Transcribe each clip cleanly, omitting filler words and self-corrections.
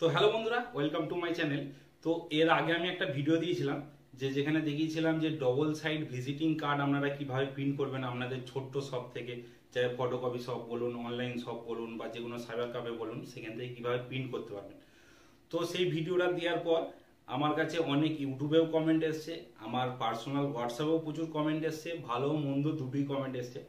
তো হ্যালো বন্ধুরা, welcome to my channel. তো এর আগে আমি একটা ভিডিও দিয়েছিলাম যেখানে দেখিয়েছিলাম যে ডবল সাইড ভিজিটিং কার্ড আপনারা কিভাবে প্রিন্ট করবেন আপনাদের ছোট্ট শপ থেকে, চাই ফটোকপি শপ বলুন, অনলাইন শপ বলুন বা যে কোনো সাইবার ক্যাফে বলুন, সেখান থেকে কিভাবে প্রিন্ট করতে পারবেন। তো সেই ভিডিওটা দেওয়ার পর আমার কাছে অনেক ইউটিউবেও কমেন্ট এসছে, আমার পার্সোনাল হোয়াটসঅ্যাপেও প্রচুর কমেন্ট এসছে, ভালো মন্দ দুটোই কমেন্ট এসছে।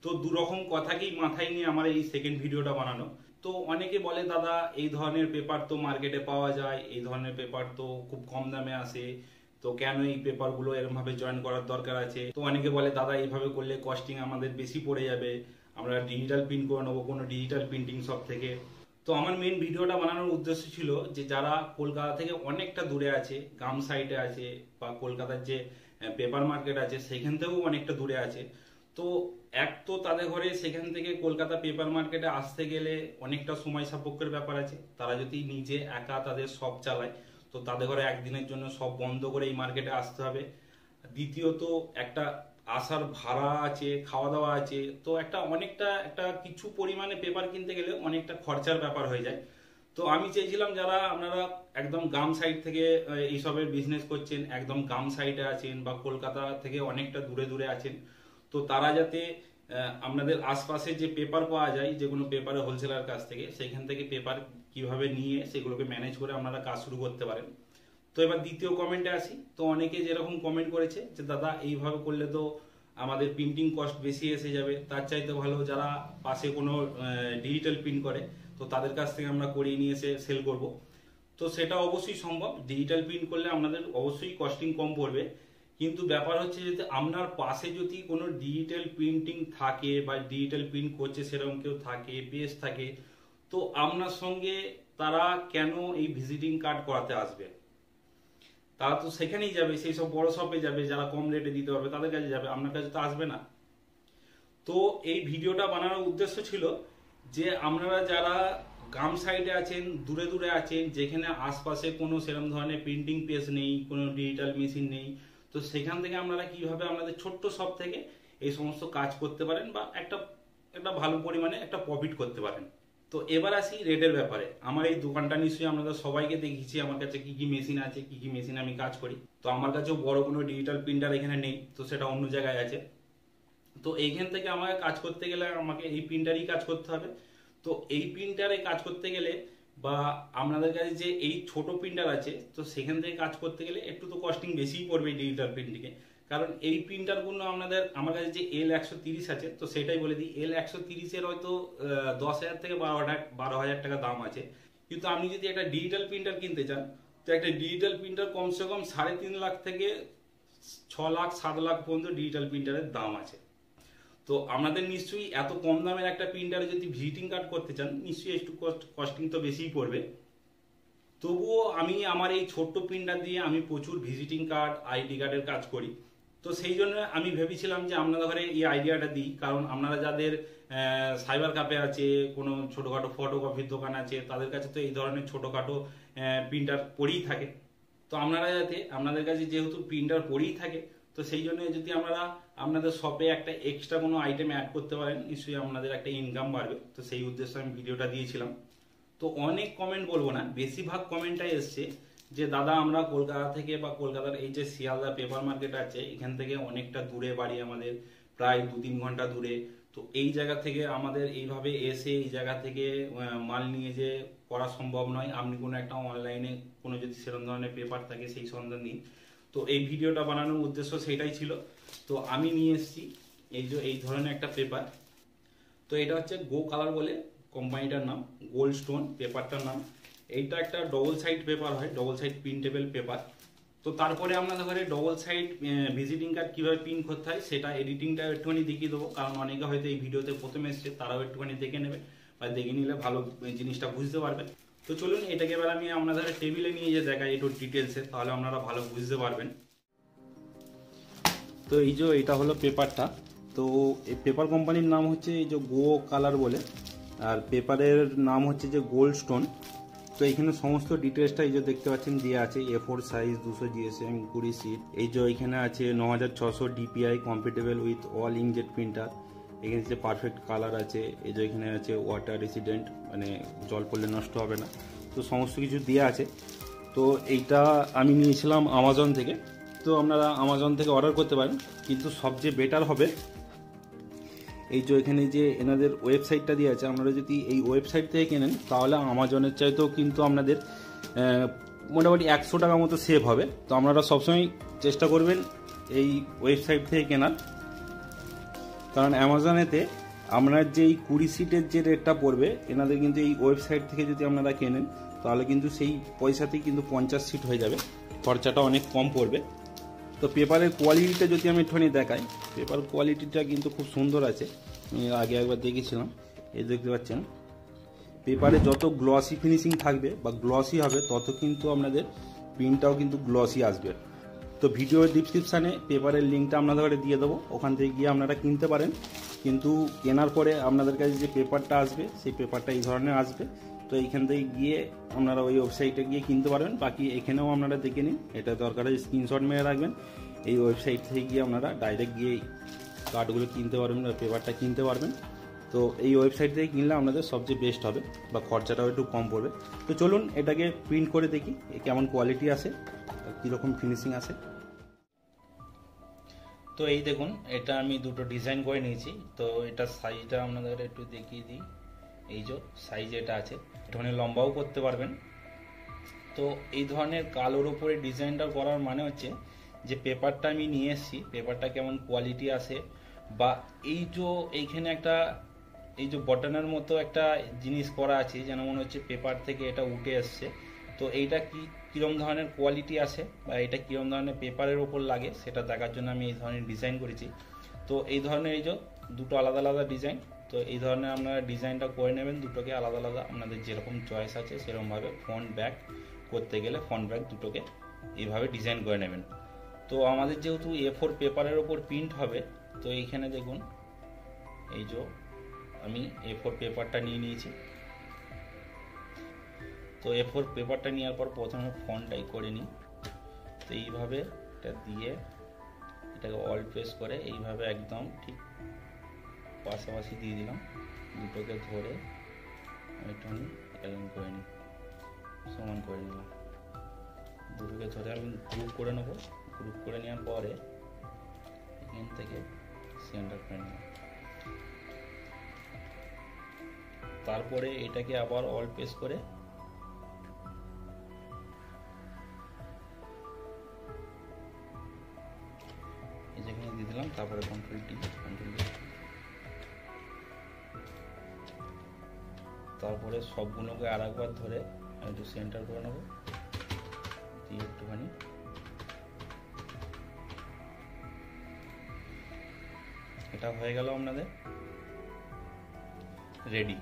তো দুরকম কথাকেই মাথায় নিয়ে আমার এই সেকেন্ড ভিডিওটা বানানো। তো অনেকে বলে দাদা এই ধরনের পেপার তো মার্কেটে পাওয়া যায়, এই ধরনের পেপার তো খুব কম দামে আসে, তো কেন এই পেপারগুলো এরকম ভাবে জয়েন করার দরকার আছে। তো অনেকে বলে দাদা এইভাবে করলে কস্টিং আমাদের বেশি পড়ে যাবে, আমরা ডিজিটাল প্রিন্ট করে নেবো কোনো ডিজিটাল প্রিন্টিং শপ থেকে। তো আমার মেন ভিডিওটা বানানোর উদ্দেশ্য ছিল যে যারা কলকাতা থেকে অনেকটা দূরে আছে, গ্রাম সাইডে আছে, বা কলকাতার যে পেপার মার্কেট আছে সেখান থেকেও অনেকটা দূরে আছে, তো এক তো তাদের ঘরে সেখান থেকে কলকাতা পেপার মার্কেটে আসতে গেলে অনেকটা সময় সাপেক্ষের ব্যাপার আছে। তারা যদি নিজে একা তাদের শপ চালায় তো তাদের ঘরে একদিনের জন্য সব বন্ধ করে এই মার্কেটে আসতে হবে। দ্বিতীয়ত একটা আসার ভাড়া আছে, খাওয়া দাওয়া আছে, তো অনেকটা কিছু পরিমাণে পেপার কিনতে গেলে অনেকটা খরচার ব্যাপার হয়ে যায়। তো আমি চেয়েছিলাম যারা আপনারা একদম গ্রাম সাইড থেকে এইসবের বিজনেস করছেন, একদম গ্রাম সাইডে আছেন বা কলকাতা থেকে অনেকটা দূরে দূরে আছেন, তো তারা যাতে আপনাদের আশপাশে যে পেপার পাওয়া যায় যে কোনো পেপারের হোলসেলার কাছ থেকে, সেখান থেকে পেপার কিভাবে নিয়ে সেগুলোকে ম্যানেজ করে আপনারা কাজ শুরু করতে পারেন। তো এবার দ্বিতীয় কমেন্টে আসি। তো অনেকে যেরকম কমেন্ট করেছে যে দাদা এইভাবে করলে তো আমাদের প্রিন্টিং কস্ট বেশি এসে যাবে, তার চাইতে ভালো যারা পাশে কোনো ডিজিটাল প্রিন্ট করে তো তাদের কাছ থেকে আমরা করিয়ে নিয়ে এসে সেল করব। তো সেটা অবশ্যই সম্ভব, ডিজিটাল প্রিন্ট করলে আপনাদের অবশ্যই কস্টিং কম পড়বে। কিন্তু ব্যাপার হচ্ছে যে আপনার পাশে যদি কোনো ডিজিটাল প্রিন্টিং থাকে বা ডিজিটাল প্রিন্ট করছে সেরকম কেউ থাকে, পেজ থাকে, তো আপনার সঙ্গে তারা কেন এই ভিজিটিং কার্ড করাতে আসবে? তারা তো সেখানেই যাবে, সেই সব বড় শপে যাবে যারা কম রেটে দিতে পারবে, তাদের কাছে যাবে, আপনার কাছে তো আসবে না। তো এই ভিডিওটা বানানোর উদ্দেশ্য ছিল যে আপনারা যারা গ্রাম সাইডে আছেন, দূরে দূরে আছেন, যেখানে আশপাশে কোনো সেরকম ধরনের প্রিন্টিং পেজ নেই, কোনো ডিজিটাল মেশিন নেই, তো সেখান থেকে আপনারা কিভাবে আপনাদের ছোট্ট শপ থেকে এই সমস্ত কাজ করতে পারেন বা একটা একটা ভালো পরিমাণে একটা প্রফিট করতে পারেন। তো এবার আসি রেটের ব্যাপারে। আমার এই দোকানটা নিশ্চয়ই আপনাদের সবাইকে দেখিয়েছি আমার কাছে কি কি মেশিন আছে, কি কি মেশিন আমি কাজ করি। তো আমার কাছেও বড় কোনো ডিজিটাল প্রিন্টার এখানে নেই, তো সেটা অন্য জায়গায় আছে। তো এইখান থেকে আমাকে কাজ করতে গেলে আমাকে এই প্রিন্টারই কাজ করতে হবে। তো এই প্রিন্টারে কাজ করতে গেলে বা আপনাদের কাছে যে এই ছোট প্রিন্টার আছে, তো সেখান থেকে কাজ করতে গেলে একটু তো কস্টিং বেশিই পড়বে ডিজিটাল প্রিন্টিংয়ে। কারণ এই প্রিন্টারগুলো আমার কাছে যে L130 আছে, তো সেটাই বলে দিই, L130-এর হয়তো 10,000 থেকে 12,000 টাকা দাম আছে। কিন্তু আপনি যদি একটা ডিজিটাল প্রিন্টার কিনতে চান, তো একটা ডিজিটাল প্রিন্টার কমসে কম 3.5 লাখ থেকে 6 লাখ 7 লাখ পর্যন্ত ডিজিটাল প্রিন্টারের দাম আছে। তো আপনাদের নিশ্চয়ই এত কম দামের একটা প্রিন্টারে যদি ভিজিটিং কার্ড করতে চান, নিশ্চয়ই একটু কস্টিং তো বেশিই পড়বে। তবুও আমি আমার এই ছোট্ট প্রিন্টার দিয়ে আমি প্রচুর ভিজিটিং কার্ড, আইডি কার্ডের কাজ করি। তো সেই জন্য আমি ভেবেছিলাম যে আপনাদের ঘরে এই আইডিয়াটা দিই, কারণ আপনারা যাদের সাইবার ক্যাফে আছে, কোনো ছোটোখাটো ফটোকপির দোকান আছে, তাদের কাছে তো এই ধরনের ছোটোখাটো প্রিন্টার পড়েই থাকে। তো আপনারা যাতে আপনাদের কাছে যেহেতু প্রিন্টার পড়েই থাকে, তো সেই জন্য যদি আপনারা আপনাদের শপে একটা এক্সট্রা কোনো আইটেম অ্যাড করতে পারেন, নিশ্চয়ই আপনাদের একটা ইনকাম বাড়বে। তো সেই উদ্দেশ্যে আমি ভিডিওটা দিয়েছিলাম। তো অনেক কমেন্ট বলবো না, বেশিরভাগ কমেন্টটাই এসছে যে দাদা আমরা কলকাতা থেকে বা কলকাতার এই যে শিয়ালদা পেপার মার্কেট আছে এখান থেকে অনেকটা দূরে বাড়ি, আমাদের প্রায় 2-3 ঘন্টা দূরে। তো এই জায়গা থেকে আমাদের এইভাবে এসে এই জায়গা থেকে মাল নিয়ে যে করা সম্ভব নয়, আপনি কোনো একটা অনলাইনে কোনো যদি সেরকম ধরনের পেপার থাকে সেই সন্ধান দিন। তো এই ভিডিওটা বানানোর উদ্দেশ্য সেটাই ছিল। তো আমি নিয়ে এসেছি এই ধরনের একটা পেপার। তো এটা হচ্ছে গো কালার বলে কোম্পানিটার নাম, গোল্ড স্টোন পেপারটার নাম। এইটা একটা ডবল সাইড পেপার হয়, ডবল সাইড প্রিন্টেবল পেপার। তো তারপরে আপনাদের ঘরে ডবল সাইড ভিজিটিং কার্ড কীভাবে প্রিন্ট করতে হয় সেটা এডিটিংটা একটুখানি দেখিয়ে দেবো, কারণ অনেকে হয়তো এই ভিডিওতে প্রথমে এসছে, তারাও একটুখানি দেখে নেবে বা দেখে নিলে ভালো জিনিসটা বুঝতে পারবে। তো চলুন এটাকে এবার আমি আপনাদের টেবিলে নিয়ে যে দেখাই একটু ডিটেলসে, তাহলে আপনারা ভালো বুঝতে পারবেন। তো এই যে এটা হলো পেপারটা। তো এই পেপার কোম্পানির নাম হচ্ছে এই যে গো কালার বলে, আর পেপারের নাম হচ্ছে যে গোল্ড স্টোন। তো এখানে সমস্ত ডিটেলসটা এই যে দেখতে পাচ্ছেন দেওয়া আছে, A4 সাইজ, 200 GSM, 20 সিট। এই যে এখানে আছে 9600 DPI compatible with all inkjet printer. এখানে যে পারফেক্ট কালার আছে, এই যে এখানে আছে ওয়াটার রেসিডেন্ট, মানে জল পড়লে নষ্ট হবে না। তো সমস্ত কিছু দেওয়া আছে। তো এইটা আমি নিয়েছিলাম আমাজন থেকে, তো আপনারা আমাজন থেকে অর্ডার করতে পারেন, কিন্তু সবচেয়ে বেটার হবে এই যে এখানে যে এনাদের ওয়েবসাইটটা দেওয়া আছে, আপনারা যদি এই ওয়েবসাইট থেকে কেনেন তাহলে আমাজনের চাইতেও কিন্তু আপনাদের মোটামুটি 100 টাকা মতো সেভ হবে। তো আপনারা সবসময় চেষ্টা করবেন এই ওয়েবসাইট থেকে কেনার, কারণ অ্যামাজনেতে আপনার যে এই 20 সিটের যে রেটটা পড়বে, এনাদের কিন্তু এই ওয়েবসাইট থেকে যদি আপনারা কেনেন তাহলে কিন্তু সেই পয়সাতেই কিন্তু 50 সিট হয়ে যাবে, খরচাটা অনেক কম পড়বে। তো পেপারের কোয়ালিটিটা যদি আমি একটুখানি দেখাই, পেপার কোয়ালিটিটা কিন্তু খুব সুন্দর আছে, আমি আগে একবার দেখেছিলাম। এই দেখতে পাচ্ছেন পেপারে যত গ্লসি ফিনিশিং থাকবে বা গ্লসি হবে তত কিন্তু আপনাদের প্রিন্টটাও কিন্তু গ্লসি আসবে। তো ভিডিওর ডিসক্রিপশানে পেপারের লিঙ্কটা আপনাদের দিয়ে দেবো, ওখান থেকে গিয়ে আপনারা কিনতে পারেন। কিন্তু কেনার পরে আপনাদের কাছে যে পেপারটা আসবে সেই পেপারটা এই ধরনের আসবে। তো এইখান থেকে গিয়ে আপনারা ওই ওয়েবসাইটে গিয়ে কিনতে পারবেন। বাকি এখানেও আপনারা দেখে নিন, এটা দরকার হয় স্ক্রিনশট মেরে রাখবেন। এই ওয়েবসাইট থেকে গিয়ে আপনারা ডাইরেক্ট গিয়ে কার্ডগুলো কিনতে পারবেন বা পেপারটা কিনতে পারবেন। তো এই ওয়েবসাইট থেকে কিনলে আপনাদের সবচেয়ে বেস্ট হবে বা খরচাটাও একটু কম পড়বে। তো চলুন এটাকে প্রিন্ট করে দেখি কেমন কোয়ালিটি আসে, কীরকম ফিনিশিং আসে। তো এই দেখুন, এটা আমি দুটো ডিজাইন করে নিয়েছি। তো এটা সাইজটা আপনাদের একটু দেখিয়ে দিই। এই যে সাইজ এটা আছে, একটুখানি লম্বাও করতে পারবেন। তো এই ধরনের কালোর ওপরে ডিজাইনটা করার মানে হচ্ছে যে পেপারটা আমি নিয়ে এসেছি, পেপারটা কেমন কোয়ালিটি আসে, বা এই যে এইখানে একটা এই যে বটনের মতো একটা জিনিস করা আছে, যেন মনে হচ্ছে পেপার থেকে এটা উঠে আসছে। তো এইটা কীরকম ধরনের কোয়ালিটি আসে বা এটা কীরকম ধরনের পেপারের ওপর লাগে সেটা দেখার জন্য আমি এই ধরনের ডিজাইন করেছি। তো এই ধরনের এই যে দুটো আলাদা আলাদা ডিজাইন, তো এই ধরনের আপনারা ডিজাইনটা করে নেবেন, দুটোকে আলাদা আলাদা আপনাদের যেরকম চয়েস আছে সেরকমভাবে ফ্রন্ট ব্যাক করতে গেলে ফ্রন্ট ব্যাক দুটোকে এইভাবে ডিজাইন করে নেবেন। তো আমাদের যেহেতু A4 পেপারের ওপর প্রিন্ট হবে, তো এইখানে দেখুন এই যে আমি A4 পেপারটা নিয়ে নিয়েছি। তো A4 পেপারটা নেওয়ার পর প্রথমে ফন্টটাই করে নিই। তো এইভাবে এটা দিয়ে এটাকে অল প্রেস করে এইভাবে একদম ঠিক পাশাপাশি দিয়ে দিলাম, দুটোকে ধরে একটুখানি অ্যালাইন করে নিই, সমান করে নিলাম। দুটোকে ধরে আমি গ্রুপ করে নেবো, গ্রুপ করে নেওয়ার পরে এখান থেকে সেন্টার করে নেব। তারপরে এটাকে আবার অল প্রেস করে যেখানে দিয়ে দিলাম, তারপরে কন্ট্রোল টি, তারপরে সবগুলোকে আর একবার ধরে একটু সেন্টার করে নেবো, দিয়ে একটুখানি এটা হয়ে গেল আপনাদের রেডি।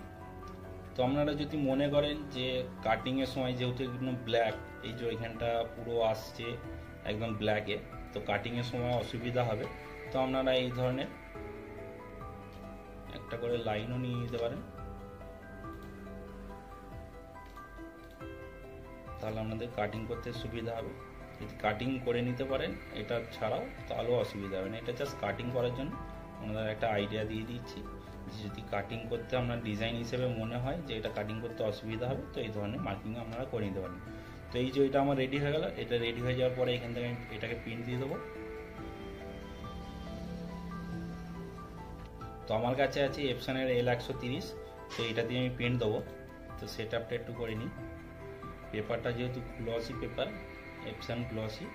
তো আপনারা যদি মনে করেন যে কাটিংয়ের সময় যেহেতু একদম ব্ল্যাক, এই যে এখানটা পুরো আসছে একদম ব্ল্যাকে, তো কাটিংয়ের সময় অসুবিধা হবে, তো আপনারা এই ধরনের একটা করে লাইনও নিয়ে নিতে পারেন, তাহলে আপনাদের কাটিং করতে সুবিধা হবে। যদি কাটিং করে নিতে পারেন এটা ছাড়াও তাহলেও অসুবিধা হবে না। এটা জাস্ট কাটিং করার জন্য আপনাদের একটা আইডিয়া দিয়ে দিচ্ছি, যদি কাটিং করতে আপনার ডিজাইন হিসেবে মনে হয় যে এটা কাটিং করতে অসুবিধা হবে, তো এই ধরনের মার্কিং আপনারা করে নিতে পারেন। তো এই যে এটা আমার রেডি হয়ে গেল, এটা রেডি হয়ে যাওয়ার পরে এখান থেকে আমি এটাকে প্রিন্ট দিয়ে দেবো। তো আমার কাছে আছে এপসনের L130, তো এটা দিয়ে আমি প্রিন্ট দেবো। তো সেট আপটা একটু করে নিই। পেপারটা যেহেতু গ্লসি পেপার, এপসন গ্লসি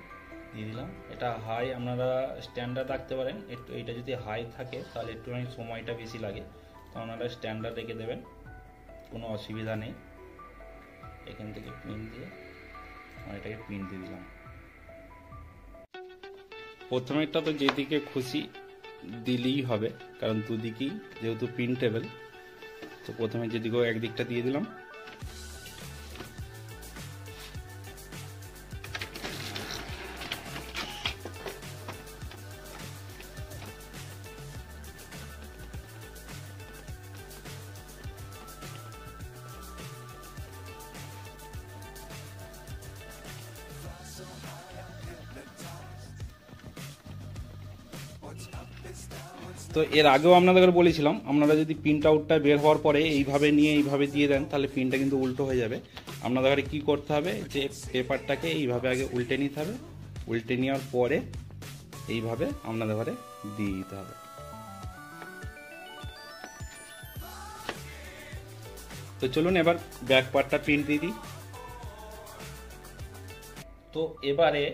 দিয়ে দিলাম। এটা হাই আপনারা স্ট্যান্ডার্ড রাখতে পারেন, একটু এটা যদি হাই থাকে তাহলে একটুখানি সময়টা বেশি লাগে, তো আপনারা স্ট্যান্ডার্ড রেখে দেবেন, কোনো অসুবিধা নেই। এখান থেকে প্রিন্ট দিয়ে এটাকে প্রিন্ট দিয়ে দিলাম। প্রথমেরটা তো যেদিকে খুশি দিলেই হবে, কারণ দুদিকেই যেহেতু প্রিন্টেবল, তো প্রথমে যেদিকেও একদিকটা দিয়ে দিলাম। তো এর আগেও আপনাদের বলেছিলাম, আপনারা যদি প্রিন্ট আউটটা বের হওয়ার পরে এইভাবে নিয়ে এইভাবে দিয়ে দেন তাহলে প্রিন্টটা কিন্তু উল্টো হয়ে যাবে। আপনাদের কি করতে হবে যে পেপারটাকে এইভাবে আগে উল্টে নিতে হবে, উল্টে নেওয়ার পরে এইভাবে আপনাদের ঘরে দিয়ে দিতে হবে। তো চলুন এবার ব্যাক পার্টটা প্রিন্ট দিয়ে দিই। তো এবারে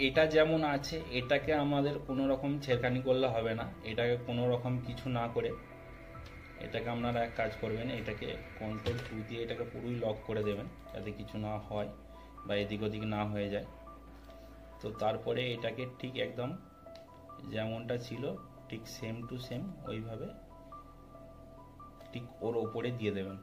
এটা যেমন আছে এটাকে আমাদের কোনো রকম ছেড়খানি করলে হবে না, এটাকে কোনো রকম কিছু না করে এটাকে আপনারা এক কাজ করবেন, এটাকে কন্ট্রোল 2 দিয়ে এটাকে পুরোই লক করে দেবেন যাতে কিছু না হয় বা এদিক ওদিক না হয়ে যায়। তো তারপরে এটাকে ঠিক একদম যেমনটা ছিল ঠিক সেম টু সেম ওইভাবে ঠিক ওর ওপরে দিয়ে দেবেন।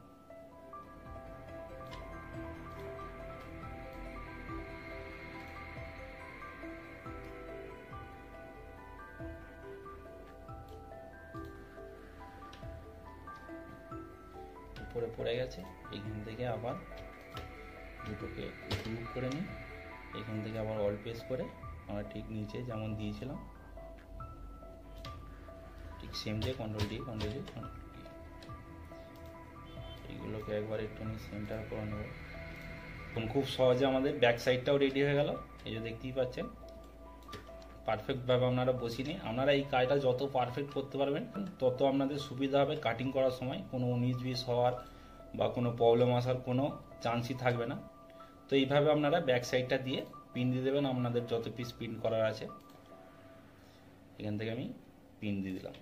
উপরে পড়ে গেছে, এখান থেকে আবার দুটোকে গ্রুপ করে নিই, এখান থেকে আবার অল প্রেস করে আমরা ঠিক নিচে যেমন দিয়েছিলাম ঠিক সেম দিয়ে কন্ট্রোল ডি এইগুলোকে একবার একটু সেন্টার করে নেব। এখন খুব সহজে আমাদের ব্যাক সাইডটাও রেডি হয়ে গেল। এই যে দেখতেই পাচ্ছেন পারফেক্টভাবে আপনারা বসিয়ে নিন। আপনারা এই কাজটা যত পারফেক্ট করতে পারবেন তত আপনাদের সুবিধা হবে, কাটিং করার সময় কোনো 19-20 হওয়ার বা কোনো প্রবলেম আসার কোনো চান্সই থাকবে না। তো এইভাবে আপনারা ব্যাক সাইডটা দিয়ে পিন দিয়ে দেবেন আপনাদের যত পিস পিন করার আছে। এখান থেকে আমি পিন দিয়ে দিলাম।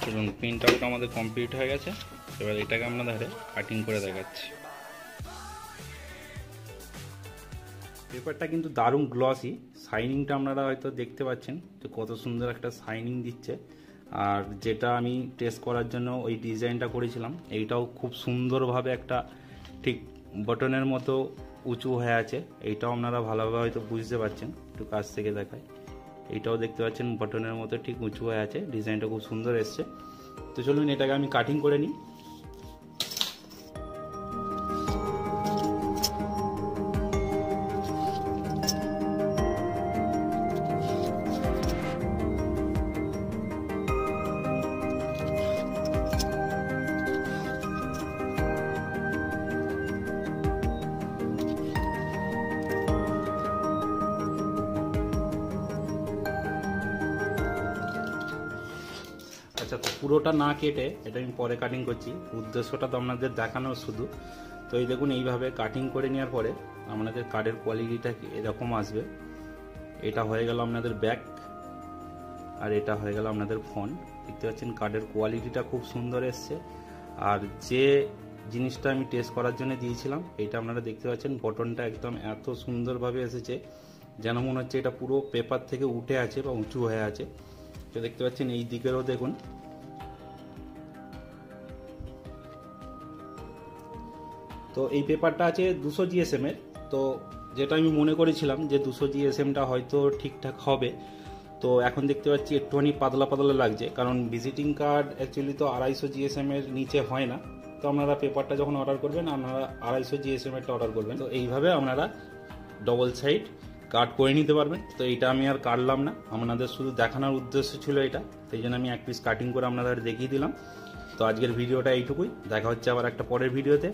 চলুন প্রিন্ট আউট আমাদের কমপ্লিট হয়ে গেছে, এবার এটাকে আমরা ধরে কাটিং করে দেখাচ্ছি। পেপারটা কিন্তু দারুণ গ্লসি, শাইনিংটা আপনারা হয়তো দেখতে পাচ্ছেন যে কত সুন্দর একটা শাইনিং দিচ্ছে। আর যেটা আমি টেস্ট করার জন্য ওই ডিজাইনটা করেছিলাম এইটাও খুব সুন্দরভাবে একটা ঠিক বটনের মতো উঁচু হয়ে আছে, এইটাও আপনারা ভালোভাবে হয়তো বুঝতে পারছেন, একটু কাছ থেকে দেখায়। এইটাও দেখতে পাচ্ছেন বটনের মতো ঠিক উঁচু হয়ে আছে, ডিজাইনটা খুব সুন্দর এসছে। তো চলুন এটাকে আমি কাটিং করে নিই। আচ্ছা, তো পুরোটা না কেটে এটা আমি পরে কাটিং করছি, উদ্দেশ্যটা তো আপনাদের দেখানো শুধু। তো এই দেখুন এইভাবে কাটিং করে নেওয়ার পরে আপনাদের কার্ডের কোয়ালিটিটা এরকম আসবে। এটা হয়ে গেল আপনাদের ব্যাক, আর এটা হয়ে গেল আপনাদের ফ্রন্ট। দেখতে পাচ্ছেন কার্ডের কোয়ালিটিটা খুব সুন্দর এসছে। আর যে জিনিসটা আমি টেস্ট করার জন্য দিয়েছিলাম এটা আপনারা দেখতে পাচ্ছেন বটনটা একদম এত সুন্দরভাবে এসেছে যেন মনে হচ্ছে এটা পুরো পেপার থেকে উঠে আছে বা উঁচু হয়ে আছে। তো দেখতে পাচ্ছেন এই দিকেরও দেখুন। তো এই পেপারটা আছে 200 GSM এর। তো যেটা আমি মনে করেছিলাম যে 200 GSMটা হয়তো ঠিকঠাক হবে, তো এখন দেখতে পাচ্ছি একটুখানি পাতলা পাতলা লাগছে, কারণ ভিজিটিং কার্ড অ্যাকচুয়ালি তো 250 GSM এর নিচে হয় না। তো আপনারা পেপারটা যখন অর্ডার করবেন আপনারা 250 GSM এরটা অর্ডার করবেন। তো এইভাবে আপনারা ডবল সাইড কাট করে নিতে পারবেন। তো এটা আমি আর কাটলাম না, আপনাদের শুধু দেখানোর উদ্দেশ্য ছিল এটা, সেই জন্য আমি এক পিস কাটিং করে আপনাদের দেখিয়ে দিলাম। তো আজকের ভিডিওটা এইটুকুই, দেখা হচ্ছে আবার একটা পরের ভিডিওতে।